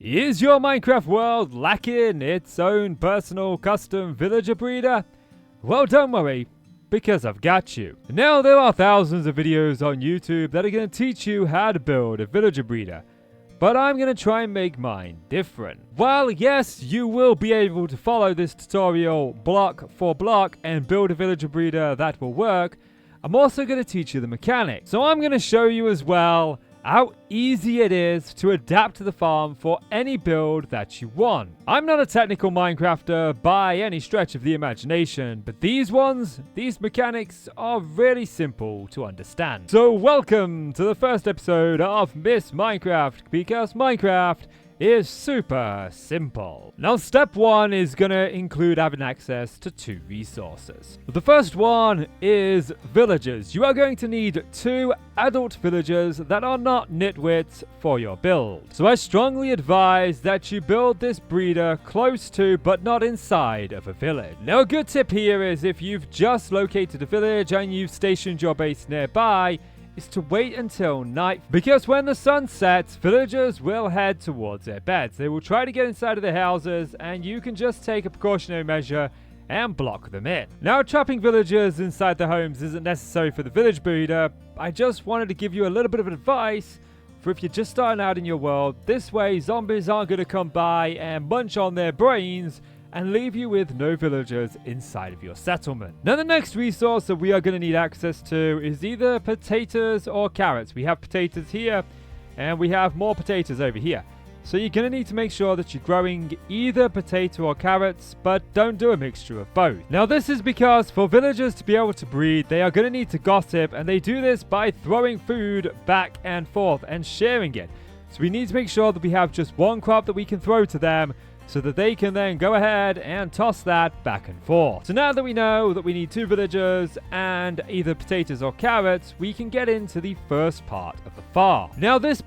Is your Minecraft world lacking its own personal custom villager breeder? Well, don't worry, because I've got you. Now, there are thousands of videos on YouTube that are going to teach you how to build a villager breeder, but I'm going to try and make mine different. While yes, you will be able to follow this tutorial block for block and build a villager breeder that will work, I'm also going to teach you the mechanics. So I'm going to show you as well how easy it is to adapt to the farm for any build that you want. I'm not a technical Minecrafter by any stretch of the imagination, but these mechanics are really simple to understand. So welcome to the first episode of Miss Minecraft, because Minecraft is super simple. Now, step one is going to include having access to two resources. The first one is villagers. You are going to need 2 adult villagers that are not nitwits for your build. So I strongly advise that you build this breeder close to but not inside of a village. Now, a good tip here is if you've just located a village and you've stationed your base nearby, is to wait until night, because when the sun sets, villagers will head towards their beds. They will try to get inside of their houses, and you can just take a precautionary measure and block them in. Now, trapping villagers inside their homes isn't necessary for the village breeder. I just wanted to give you a little bit of advice for if you're just starting out in your world. This way, zombies aren't going to come by and munch on their brains and leave you with no villagers inside of your settlement. Now, the next resource that we are going to need access to is either potatoes or carrots. We have potatoes here, and we have more potatoes over here. So you're going to need to make sure that you're growing either potato or carrots, but don't do a mixture of both. Now, this is because for villagers to be able to breed, they are going to need to gossip, and they do this by throwing food back and forth and sharing it. So we need to make sure that we have just one crop that we can throw to them, so that they can then go ahead and toss that back and forth. So now that we know that we need 2 villagers and either potatoes or carrots, we can get into the first part of the farm. Now this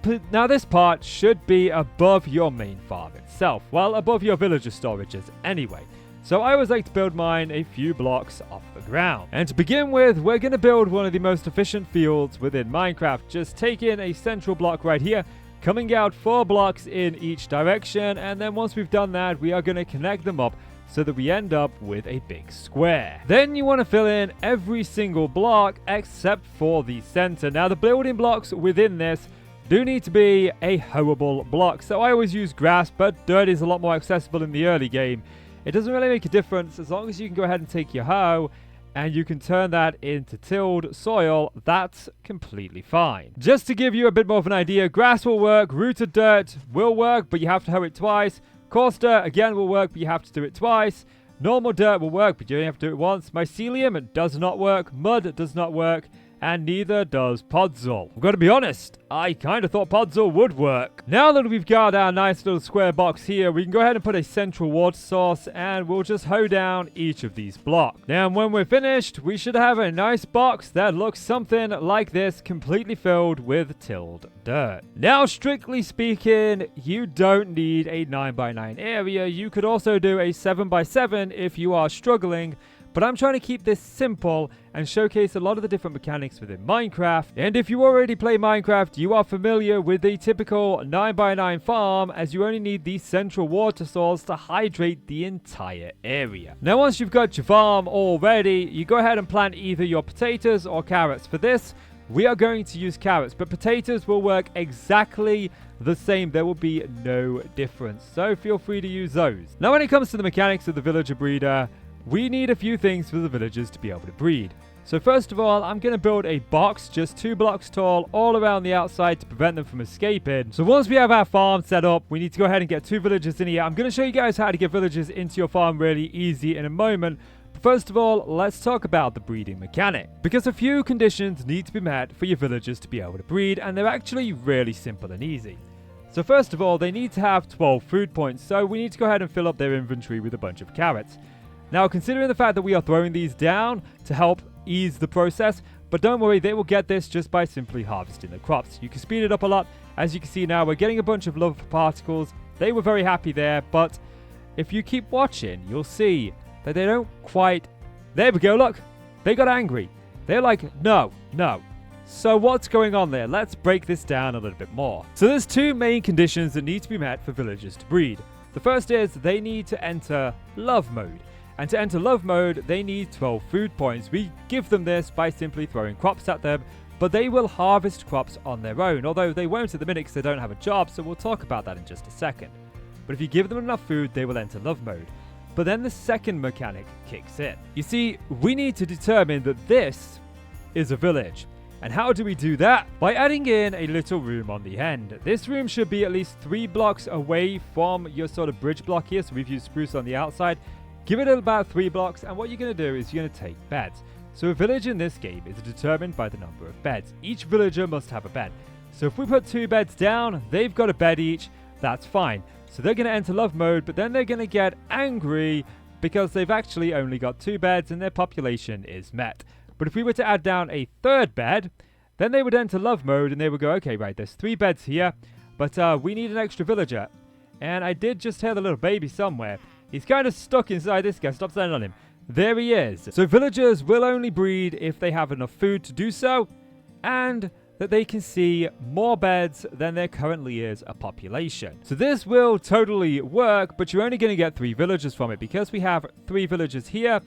part should be above your main farm itself. Well, above your villager storages anyway. So I always like to build mine a few blocks off the ground. And to begin with, we're going to build one of the most efficient fields within Minecraft. Just take in a central block right here, coming out 4 blocks in each direction, and then once we've done that, we are going to connect them up so that we end up with a big square. Then you want to fill in every single block except for the center. Now, the building blocks within this do need to be a hoeable block. So I always use grass, but dirt is a lot more accessible in the early game. It doesn't really make a difference as long as you can go ahead and take your hoe and you can turn that into tilled soil. That's completely fine. Just to give you a bit more of an idea, grass will work, rooted dirt will work, but you have to hoe it twice. Coarse dirt, again, will work, but you have to do it twice. Normal dirt will work, but you only have to do it once. Mycelium does not work, mud does not work, and neither does podzol. I'm going to be honest, I kind of thought podzol would work. Now that we've got our nice little square box here, we can go ahead and put a central water source, and we'll just hoe down each of these blocks. Now, when we're finished, we should have a nice box that looks something like this, completely filled with tilled dirt. Now, strictly speaking, you don't need a 9x9 area. You could also do a 7x7 if you are struggling, but I'm trying to keep this simple and showcase a lot of the different mechanics within Minecraft. And if you already play Minecraft, you are familiar with the typical 9x9 farm, as you only need the central water source to hydrate the entire area. Now, once you've got your farm all ready, you go ahead and plant either your potatoes or carrots. For this, we are going to use carrots, but potatoes will work exactly the same. There will be no difference, so feel free to use those. Now, when it comes to the mechanics of the villager breeder, we need a few things for the villagers to be able to breed. So first of all, I'm going to build a box just 2 blocks tall all around the outside to prevent them from escaping. So once we have our farm set up, we need to go ahead and get 2 villagers in here. I'm going to show you guys how to get villagers into your farm really easy in a moment. But first of all, let's talk about the breeding mechanic, because a few conditions need to be met for your villagers to be able to breed, and they're actually really simple and easy. So first of all, they need to have 12 food points. So we need to go ahead and fill up their inventory with a bunch of carrots. Now, considering the fact that we are throwing these down to help ease the process, but don't worry, they will get this just by simply harvesting the crops. You can speed it up a lot. As you can see now, we're getting a bunch of love particles. They were very happy there, but if you keep watching, you'll see that they don't quite... There we go, look. They got angry. They're like, no, So what's going on there? Let's break this down a little bit more. So there's two main conditions that need to be met for villagers to breed. The first is they need to enter love mode. And to enter love mode, they need 12 food points. We give them this by simply throwing crops at them, but they will harvest crops on their own, although they won't at the minute because they don't have a job, so we'll talk about that in just a second. But if you give them enough food, they will enter love mode. But then the second mechanic kicks in. You see, we need to determine that this is a village. And how do we do that? By adding in a little room on the end. This room should be at least 3 blocks away from your sort of bridge block here, so we've used spruce on the outside. Give it about 3 blocks, and what you're going to do is you're going to take beds. So a village in this game is determined by the number of beds. Each villager must have a bed. So if we put 2 beds down, they've got a bed each, that's fine. So they're going to enter love mode, but then they're going to get angry because they've actually only got 2 beds and their population is met. But if we were to add down a 3rd bed, then they would enter love mode and they would go, okay, right, there's 3 beds here, but we need an extra villager. And I did just hear the little baby somewhere. He's kind of stuck inside this guy. Stop standing on him. There he is. So villagers will only breed if they have enough food to do so, and that they can see more beds than there currently is a population. So this will totally work, but you're only going to get 3 villagers from it. Because we have 3 villagers here,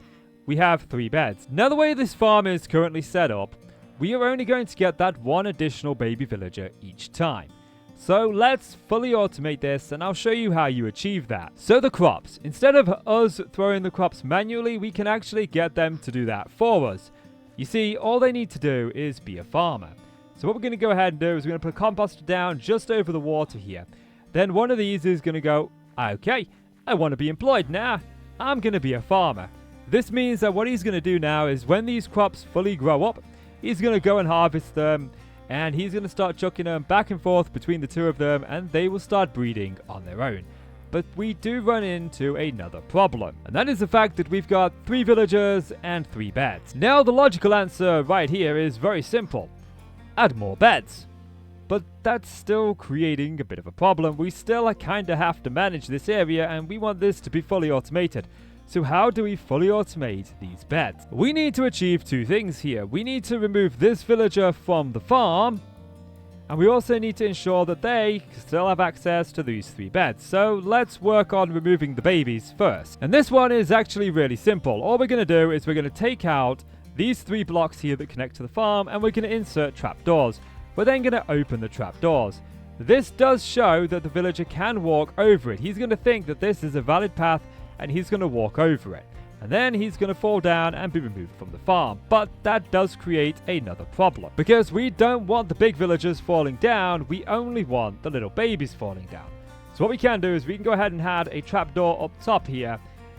we have 3 beds. Now the way this farm is currently set up, we are only going to get that 1 additional baby villager each time. So let's fully automate this and I'll show you how you achieve that. So the crops, instead of us throwing the crops manually, we can actually get them to do that for us. You see, all they need to do is be a farmer. So what we're going to go ahead and do is we're going to put a composter down just over the water here. Then one of these is going to go, okay, I want to be employed now. I'm going to be a farmer. This means that what he's going to do now is when these crops fully grow up, he's going to go and harvest them. And he's going to start chucking them back and forth between the 2 of them, and they will start breeding on their own. But we do run into another problem, and that is the fact that we've got 3 villagers and 3 beds. Now the logical answer right here is very simple. Add more beds. But that's still creating a bit of a problem. We still kind of have to manage this area, and we want this to be fully automated. So how do we fully automate these beds? We need to achieve 2 things here. We need to remove this villager from the farm, and we also need to ensure that they still have access to these 3 beds. So let's work on removing the babies first. And this one is actually really simple. All we're going to do is we're going to take out these 3 blocks here that connect to the farm, and we're going to insert trapdoors. We're then going to open the trapdoors. This does show that the villager can walk over it. He's going to think that this is a valid path, and he's going to walk over it. And then he's going to fall down and be removed from the farm. But that does create another problem. Because we don't want the big villagers falling down, we only want the little babies falling down. So what we can do is we can go ahead and add a trapdoor up top here.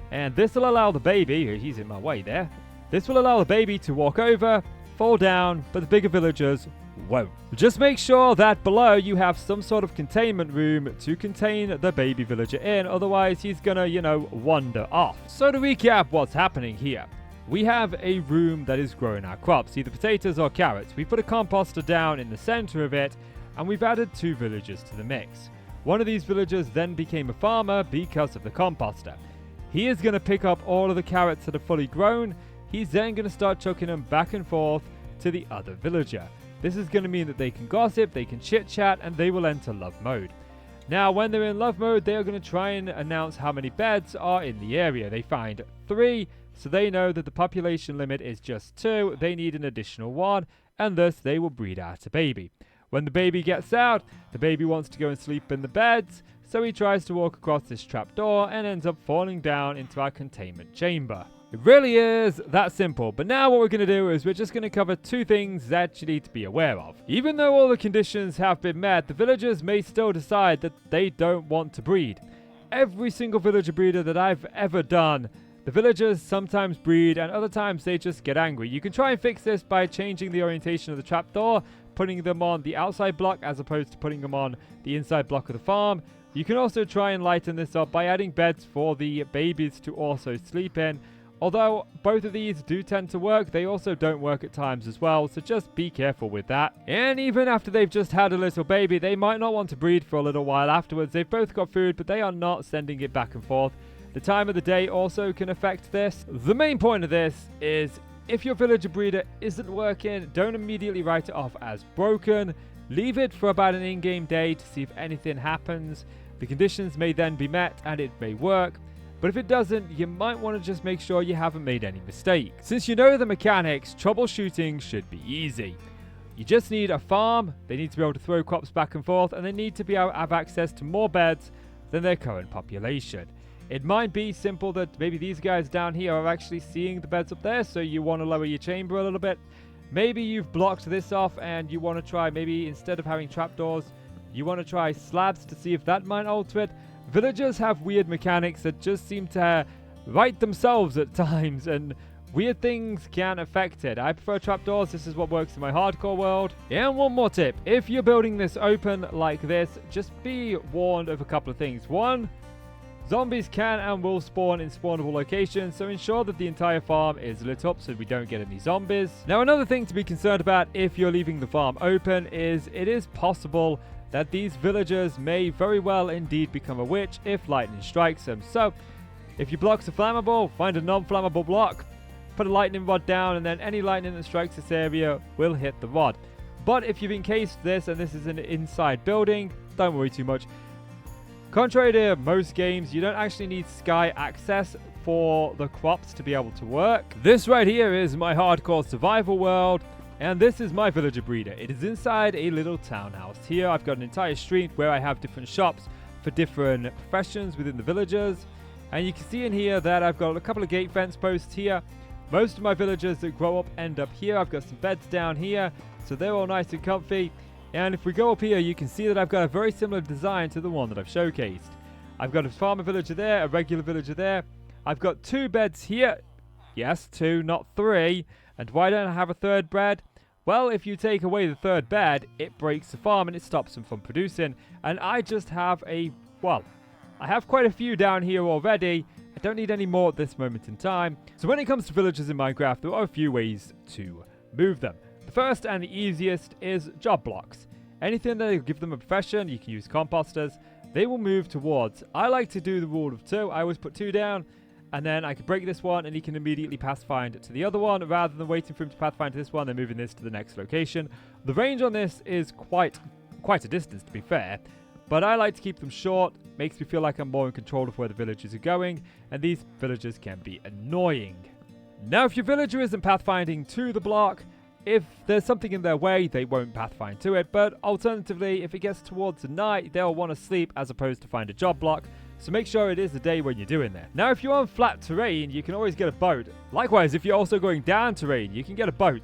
And this will allow the baby, he's in my way there. This will allow the baby to walk over, fall down, but the bigger villagers won't. Just make sure that below you have some sort of containment room to contain the baby villager in, otherwise he's gonna, wander off. So to recap what's happening here, we have a room that is growing our crops, either potatoes or carrots. We put a composter down in the center of it, and we've added 2 villagers to the mix. One of these villagers then became a farmer because of the composter. He is going to pick up all of the carrots that are fully grown. He's then going to start chucking them back and forth to the other villager. This is going to mean that they can gossip, they can chit-chat, and they will enter love mode. Now, when they're in love mode, they are going to try and announce how many beds are in the area. They find 3, so they know that the population limit is just 2. They need an additional 1, and thus they will breed out a baby. When the baby gets out, the baby wants to go and sleep in the beds, so he tries to walk across this trapdoor and ends up falling down into our containment chamber. It really is that simple, but now what we're going to do is we're just going to cover 2 things that you need to be aware of. Even though all the conditions have been met, the villagers may still decide that they don't want to breed. Every single villager breeder that I've ever done, the villagers sometimes breed and other times they just get angry. You can try and fix this by changing the orientation of the trapdoor, putting them on the outside block as opposed to putting them on the inside block of the farm. You can also try and lighten this up by adding beds for the babies to also sleep in. Although both of these do tend to work, they also don't work at times as well, so just be careful with that. And even after they've just had a little baby, they might not want to breed for a little while afterwards. They've both got food, but they are not sending it back and forth. The time of the day also can affect this. The main point of this is if your villager breeder isn't working, don't immediately write it off as broken. Leave it for about an in-game day to see if anything happens. The conditions may then be met and it may work. But if it doesn't, you might want to just make sure you haven't made any mistakes. Since you know the mechanics, troubleshooting should be easy. You just need a farm, they need to be able to throw crops back and forth, and they need to be able to have access to more beds than their current population. It might be simple that maybe these guys down here are actually seeing the beds up there, so you want to lower your chamber a little bit. Maybe you've blocked this off and you want to try, maybe instead of having trapdoors, you want to try slabs to see if that might alter it. Villagers have weird mechanics that just seem to right themselves at times, and weird things can affect it. I prefer trapdoors. This is what works in my hardcore world. And one more tip. If you're building this open like this, just be warned of a couple of things. One, zombies can and will spawn in spawnable locations, so ensure that the entire farm is lit up so we don't get any zombies. Now, another thing to be concerned about if you're leaving the farm open is it is possible that these villagers may very well indeed become a witch if lightning strikes them. So, if your blocks are flammable, find a non-flammable block, put a lightning rod down, and then any lightning that strikes this area will hit the rod. But if you've encased this and this is an inside building, don't worry too much. Contrary to most games, you don't actually need sky access for the crops to be able to work. This right here is my hardcore survival world, and this is my villager breeder. It is inside a little townhouse. Here I've got an entire street where I have different shops for different professions within the villagers. And you can see in here that I've got a couple of gate fence posts here. Most of my villagers that grow up end up here. I've got some beds down here, so they're all nice and comfy. And if we go up here, you can see that I've got a very similar design to the one that I've showcased. I've got a farmer villager there, a regular villager there. I've got 2 beds here. Yes, 2, not 3. And why don't I have a 3rd bed? Well, if you take away the 3rd bed, it breaks the farm and it stops them from producing. And I just have I have quite a few down here already. I don't need any more at this moment in time. So when it comes to villagers in Minecraft, there are a few ways to move them. The first and the easiest is job blocks. Anything that will give them a profession, you can use composters, they will move towards. I like to do the rule of 2. I always put 2 down, and then I can break this one, and he can immediately pathfind to the other one, rather than waiting for him to pathfind to this one, then moving this to the next location. The range on this is quite a distance, to be fair, but I like to keep them short. Makes me feel like I'm more in control of where the villagers are going, and these villagers can be annoying. Now, if your villager isn't pathfinding to the block, if there's something in their way, they won't pathfind to it, but alternatively, if it gets towards the night, they'll want to sleep as opposed to find a job block, so make sure it is the day when you're doing that. Now, if you're on flat terrain, you can always get a boat. Likewise, if you're also going down terrain, you can get a boat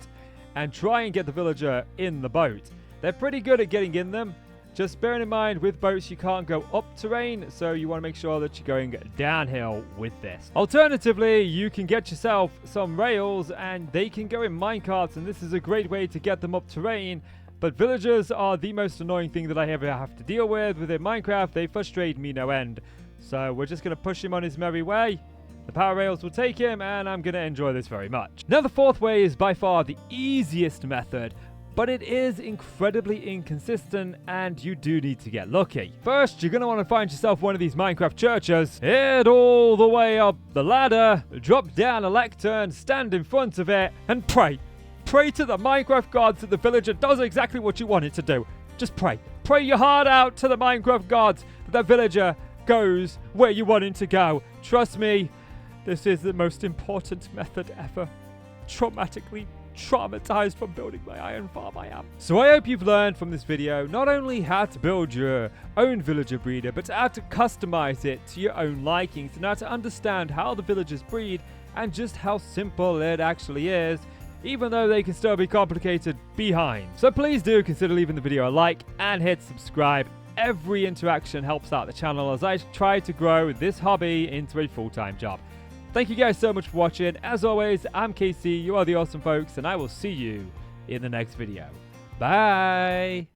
and try and get the villager in the boat. They're pretty good at getting in them. Just bearing in mind, with boats, you can't go up terrain, so you want to make sure that you're going downhill with this. Alternatively, you can get yourself some rails, and they can go in minecarts, and this is a great way to get them up terrain. But villagers are the most annoying thing that I ever have to deal with within Minecraft. They frustrate me no end. So we're just going to push him on his merry way. The power rails will take him, and I'm going to enjoy this very much. Now, the 4th way is by far the easiest method, but it is incredibly inconsistent, and you do need to get lucky. First, you're going to want to find yourself one of these Minecraft churches, head all the way up the ladder, drop down a lectern, stand in front of it, and pray. Pray to the Minecraft gods that the villager does exactly what you want it to do. Just pray. Pray your heart out to the Minecraft gods that villager goes where you want him to go. Trust me, this is the most important method ever. Traumatized from building my iron farm I am. So I hope you've learned from this video not only how to build your own villager breeder, but how to customize it to your own likings, and how to understand how the villagers breed and just how simple it actually is, even though they can still be complicated behind. So please do consider leaving the video a like and hit subscribe. Every interaction helps out the channel as I try to grow this hobby into a full-time job. Thank you guys so much for watching. As always, I'm KC, you are the awesome folks, and I will see you in the next video. Bye!